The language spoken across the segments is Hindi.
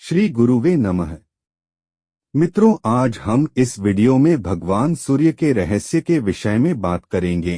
श्री गुरुवे नमः। मित्रों, आज हम इस वीडियो में भगवान सूर्य के रहस्य के विषय में बात करेंगे।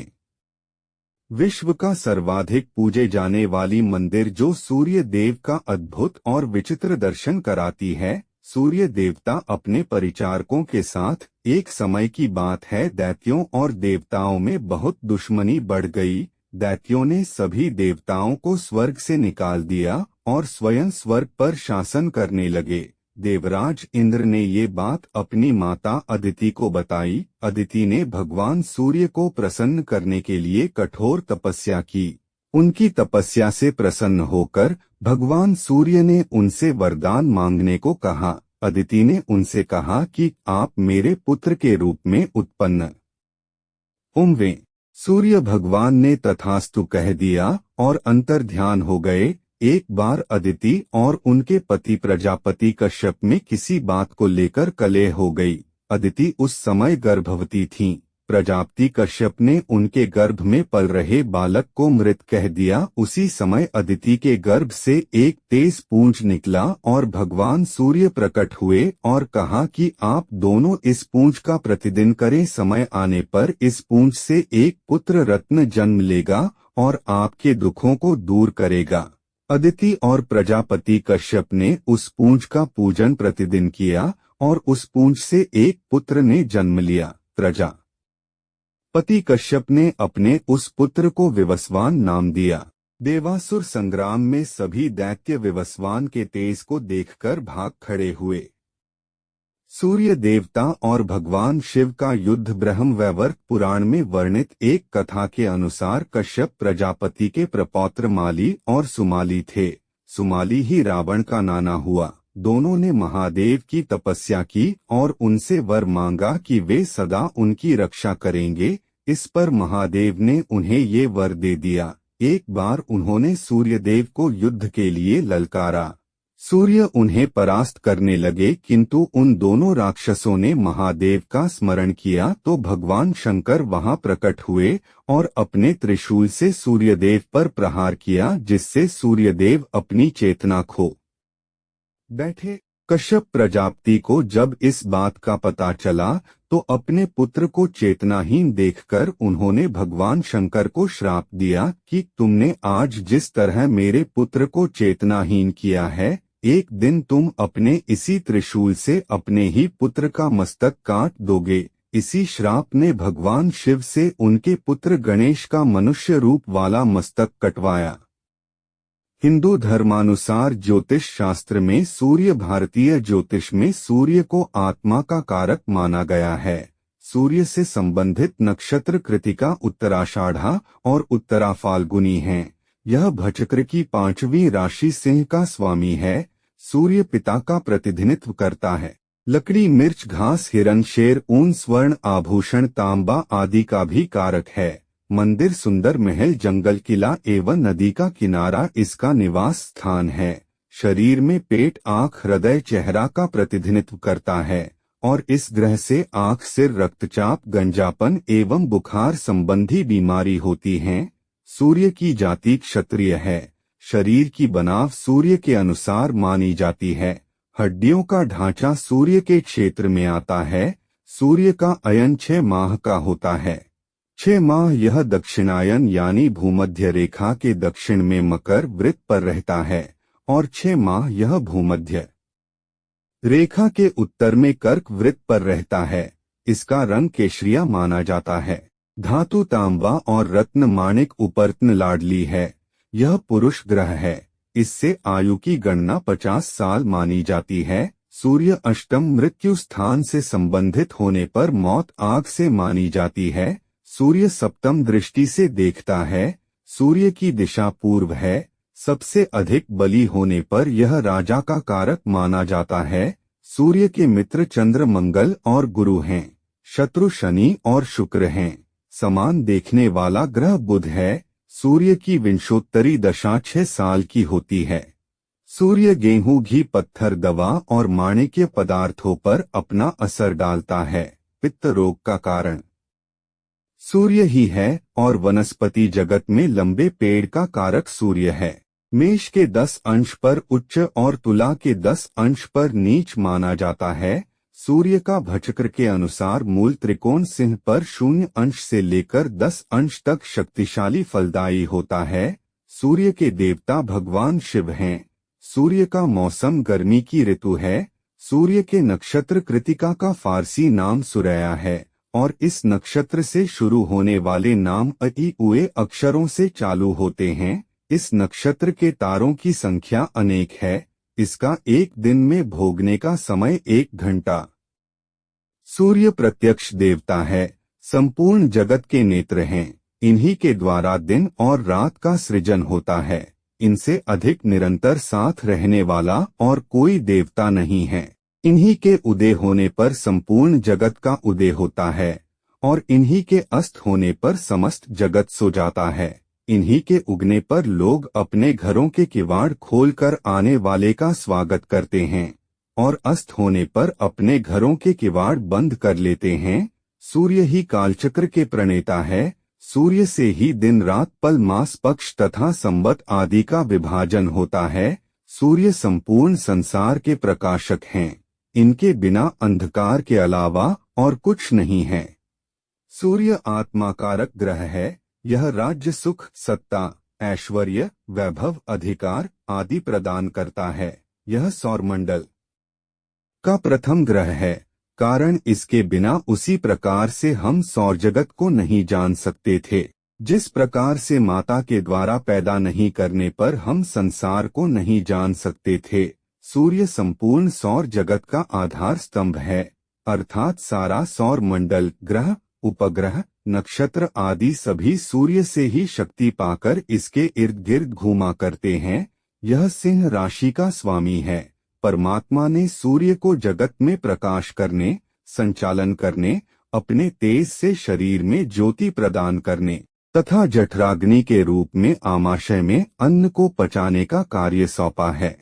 विश्व का सर्वाधिक पूजे जाने वाली मंदिर जो सूर्य देव का अद्भुत और विचित्र दर्शन कराती है। सूर्य देवता अपने परिचारकों के साथ, एक समय की बात है, दैत्यों और देवताओं में बहुत दुश्मनी बढ़ गई। दैत्यों ने सभी देवताओं को स्वर्ग से निकाल दिया और स्वयं स्वर्ग पर शासन करने लगे। देवराज इंद्र ने ये बात अपनी माता अदिति को बताई। अदिति ने भगवान सूर्य को प्रसन्न करने के लिए कठोर तपस्या की। उनकी तपस्या से प्रसन्न होकर भगवान सूर्य ने उनसे वरदान मांगने को कहा। अदिति ने उनसे कहा कि आप मेरे पुत्र के रूप में उत्पन्न होंगे। सूर्य भगवान ने तथास्तु कह दिया और अंतर्ध्यान हो गए। एक बार अदिति और उनके पति प्रजापति कश्यप में किसी बात को लेकर कलह हो गई। अदिति उस समय गर्भवती थीं। प्रजापति कश्यप ने उनके गर्भ में पल रहे बालक को मृत कह दिया। उसी समय अदिति के गर्भ से एक तेज पूंछ निकला और भगवान सूर्य प्रकट हुए और कहा कि आप दोनों इस पूंछ का प्रतिदिन करें। समय आने पर इस पूंछ से एक पुत्र रत्न जन्म लेगा और आपके दुखों को दूर करेगा। अदिति और प्रजापति कश्यप ने उस पूंछ का पूजन प्रतिदिन किया और उस पूंछ से एक पुत्र ने जन्म लिया। प्रजापति कश्यप ने अपने उस पुत्र को विवस्वान नाम दिया। देवासुर संग्राम में सभी दैत्य विवस्वान के तेज को देखकर भाग खड़े हुए। सूर्य देवता और भगवान शिव का युद्ध ब्रह्मवैवर्त पुराण में वर्णित एक कथा के अनुसार कश्यप प्रजापति के प्रपौत्र माली और सुमाली थे। सुमाली ही रावण का नाना हुआ। दोनों ने महादेव की तपस्या की और उनसे वर मांगा कि वे सदा उनकी रक्षा करेंगे। इस पर महादेव ने उन्हें ये वर दे दिया। एक बार उन्होंने सूर्यदेव को युद्ध के लिए ललकारा। सूर्य उन्हें परास्त करने लगे, किंतु उन दोनों राक्षसों ने महादेव का स्मरण किया तो भगवान शंकर वहां प्रकट हुए और अपने त्रिशूल से सूर्यदेव पर प्रहार किया, जिससे सूर्यदेव अपनी चेतना खो बैठे। कश्यप प्रजापति को जब इस बात का पता चला तो अपने पुत्र को चेतनाहीन देखकर उन्होंने भगवान शंकर को श्राप दिया कि तुमने आज जिस तरह मेरे पुत्र को चेतनाहीन किया है, एक दिन तुम अपने इसी त्रिशूल से अपने ही पुत्र का मस्तक काट दोगे। इसी श्राप ने भगवान शिव से उनके पुत्र गणेश का मनुष्य रूप वाला मस्तक कटवाया। हिंदू धर्मानुसार ज्योतिष शास्त्र में सूर्य, भारतीय ज्योतिष में सूर्य को आत्मा का कारक माना गया है। सूर्य से संबंधित नक्षत्र कृतिका, उत्तराषाढ़ा और उत्तरा फाल्गुनी हैं। यह भचक्र की 5वीं राशि सिंह का स्वामी है। सूर्य पिता का प्रतिनिधित्व करता है। लकड़ी, मिर्च, घास, हिरन, शेर, ऊन, स्वर्ण, आभूषण, तांबा आदि का भी कारक है। मंदिर, सुंदर महल, जंगल, किला एवं नदी का किनारा इसका निवास स्थान है। शरीर में पेट, आँख, हृदय, चेहरा का प्रतिनिधित्व करता है और इस ग्रह से आँख, सिर, रक्तचाप, गंजापन एवं बुखार संबंधी बीमारी होती है। सूर्य की जाति क्षत्रिय है। शरीर की बनाव सूर्य के अनुसार मानी जाती है। हड्डियों का ढांचा सूर्य के क्षेत्र में आता है। सूर्य का अयन 6 माह का होता है। 6 माह यह दक्षिणायन यानी भूमध्य रेखा के दक्षिण में मकर वृत्त पर रहता है और 6 माह यह भूमध्य रेखा के उत्तर में कर्क वृत्त पर रहता है। इसका रंग केशरिया माना जाता है। धातु तांबा और रत्न माणिक उपर्त्न लाडली है। यह पुरुष ग्रह है। इससे आयु की गणना 50 साल मानी जाती है। सूर्य अष्टम मृत्यु स्थान से संबंधित होने पर मौत आग से मानी जाती है। सूर्य सप्तम दृष्टि से देखता है। सूर्य की दिशा पूर्व है। सबसे अधिक बली होने पर यह राजा का कारक माना जाता है। सूर्य के मित्र चंद्र, मंगल और गुरु हैं। शत्रु शनि और शुक्र हैं। समान देखने वाला ग्रह बुध है। सूर्य की विंशोत्तरी दशा 6 साल की होती है। सूर्य गेहूं, घी, पत्थर, दवा और माणिक्य पदार्थों पर अपना असर डालता है। पित्त रोग का कारण सूर्य ही है और वनस्पति जगत में लंबे पेड़ का कारक सूर्य है। मेष के 10 अंश पर उच्च और तुला के 10 अंश पर नीच माना जाता है। सूर्य का भचक्र के अनुसार मूल त्रिकोण सिंह पर 0 अंश से लेकर 10 अंश तक शक्तिशाली फलदायी होता है। सूर्य के देवता भगवान शिव हैं। सूर्य का मौसम गर्मी की ऋतु है। सूर्य के नक्षत्र कृतिका का फारसी नाम सुरैया है और इस नक्षत्र से शुरू होने वाले नाम अ उए अक्षरों से चालू होते हैं। इस नक्षत्र के तारों की संख्या अनेक है। इसका एक दिन में भोगने का समय 1 घंटा। सूर्य प्रत्यक्ष देवता है, संपूर्ण जगत के नेत्र हैं। इन्हीं के द्वारा दिन और रात का सृजन होता है। इनसे अधिक निरंतर साथ रहने वाला और कोई देवता नहीं है। इन्हीं के उदय होने पर संपूर्ण जगत का उदय होता है और इन्हीं के अस्त होने पर समस्त जगत सो जाता है। इन्हीं के उगने पर लोग अपने घरों के किवाड़ खोलकर आने वाले का स्वागत करते हैं और अस्त होने पर अपने घरों के किवाड़ बंद कर लेते हैं। सूर्य ही कालचक्र के प्रणेता है। सूर्य से ही दिन रात पल मास पक्ष तथा संवत आदि का विभाजन होता है। सूर्य संपूर्ण संसार के प्रकाशक हैं। इनके बिना अंधकार के अलावा और कुछ नहीं है। सूर्य आत्माकारक ग्रह है। यह राज्य सुख, सत्ता, ऐश्वर्य, वैभव, अधिकार आदि प्रदान करता है। यह सौरमंडल का प्रथम ग्रह है, कारण इसके बिना उसी प्रकार से हम सौर जगत को नहीं जान सकते थे। जिस प्रकार से माता के द्वारा पैदा नहीं करने पर हम संसार को नहीं जान सकते थे। सूर्य संपूर्ण सौर जगत का आधार स्तंभ है, अर्थात सारा सौर मंडल, ग्रह, उपग्रह, नक्षत्र आदि सभी सूर्य से ही शक्ति पाकर इसके इर्द गिर्द घूमा करते हैं। यह सिंह राशि का स्वामी है। परमात्मा ने सूर्य को जगत में प्रकाश करने, संचालन करने, अपने तेज से शरीर में ज्योति प्रदान करने तथा जठराग्नि के रूप में आमाशय में अन्न को पचाने का कार्य सौंपा है।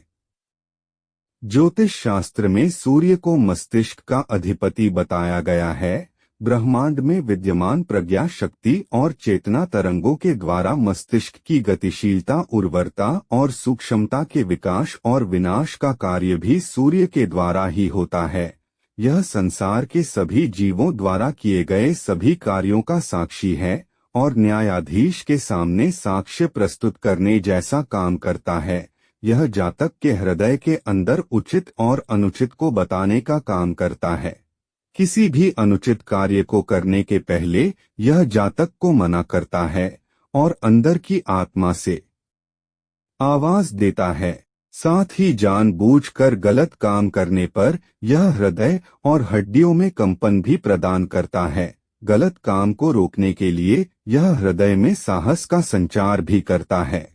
ज्योतिष शास्त्र में सूर्य को मस्तिष्क का अधिपति बताया गया है। ब्रह्मांड में विद्यमान प्रज्ञा शक्ति और चेतना तरंगों के द्वारा मस्तिष्क की गतिशीलता, उर्वरता और सूक्ष्मता के विकास और विनाश का कार्य भी सूर्य के द्वारा ही होता है। यह संसार के सभी जीवों द्वारा किए गए सभी कार्यों का साक्षी है और न्यायाधीश के सामने साक्ष्य प्रस्तुत करने जैसा काम करता है। यह जातक के हृदय के अंदर उचित और अनुचित को बताने का काम करता है। किसी भी अनुचित कार्य को करने के पहले यह जातक को मना करता है और अंदर की आत्मा से आवाज देता है। साथ ही जानबूझकर गलत काम करने पर यह हृदय और हड्डियों में कंपन भी प्रदान करता है। गलत काम को रोकने के लिए यह हृदय में साहस का संचार भी करता है।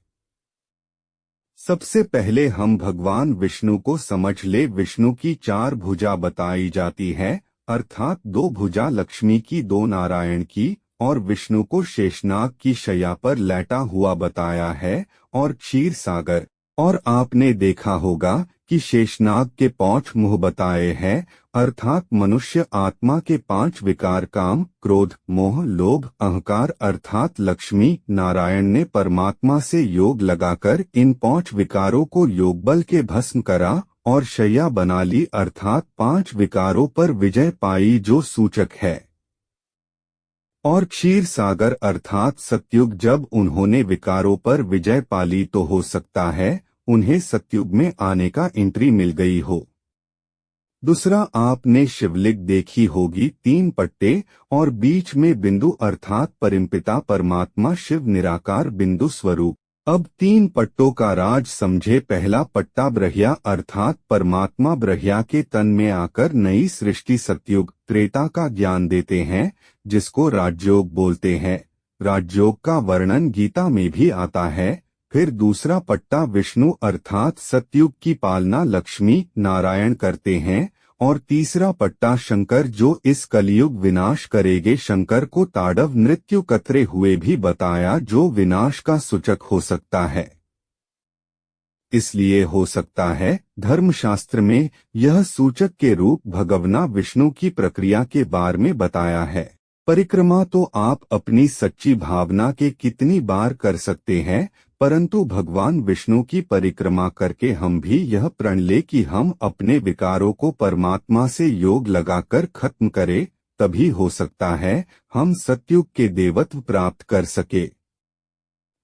सबसे पहले हम भगवान विष्णु को समझ ले। विष्णु की 4 भुजा बताई जाती है, अर्थात 2 भुजा लक्ष्मी की, 2 नारायण की, और विष्णु को शेषनाग की शैया पर लेटा हुआ बताया है और क्षीर सागर। और आपने देखा होगा कि शेषनाग के 5 मुंह बताए हैं, अर्थात मनुष्य आत्मा के 5 विकार काम, क्रोध, मोह, लोभ, अहंकार, अर्थात लक्ष्मी नारायण ने परमात्मा से योग लगाकर इन 5 विकारों को योगबल के भस्म करा और शैया बना ली, अर्थात 5 विकारों पर विजय पाई जो सूचक है। और क्षीर सागर अर्थात सतयुग, जब उन्होंने विकारों पर विजय पाली तो हो सकता है उन्हें सतयुग में आने का एंट्री मिल गई हो। दूसरा, आपने शिवलिंग देखी होगी, 3 पट्टे और बीच में बिंदु अर्थात परमपिता परमात्मा शिव निराकार बिंदु स्वरूप। अब 3 पट्टों का राज समझे। पहला पट्टा ब्रह्या अर्थात परमात्मा ब्रह्या के तन में आकर नई सृष्टि सतयुग त्रेता का ज्ञान देते हैं, जिसको राजयोग बोलते हैं। राजयोग का वर्णन गीता में भी आता है। फिर दूसरा पट्टा विष्णु अर्थात सतयुग की पालना लक्ष्मी नारायण करते हैं और तीसरा पट्टा शंकर जो इस कलयुग विनाश करेंगे। शंकर को ताड़व नृत्य कतरे हुए भी बताया जो विनाश का सूचक हो सकता है। इसलिए हो सकता है धर्मशास्त्र में यह सूचक के रूप भगवना विष्णु की प्रक्रिया के बारे में बताया है। परिक्रमा तो आप अपनी सच्ची भावना के कितनी बार कर सकते हैं, परंतु भगवान विष्णु की परिक्रमा करके हम भी यह प्रण ले कि हम अपने विकारों को परमात्मा से योग लगाकर खत्म करें, तभी हो सकता है हम सतयुग के देवत्व प्राप्त कर सके।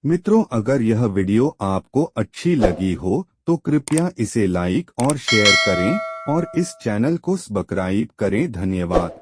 मित्रों, अगर यह वीडियो आपको अच्छी लगी हो तो कृपया इसे लाइक और शेयर करें और इस चैनल को सब्सक्राइब करें। धन्यवाद।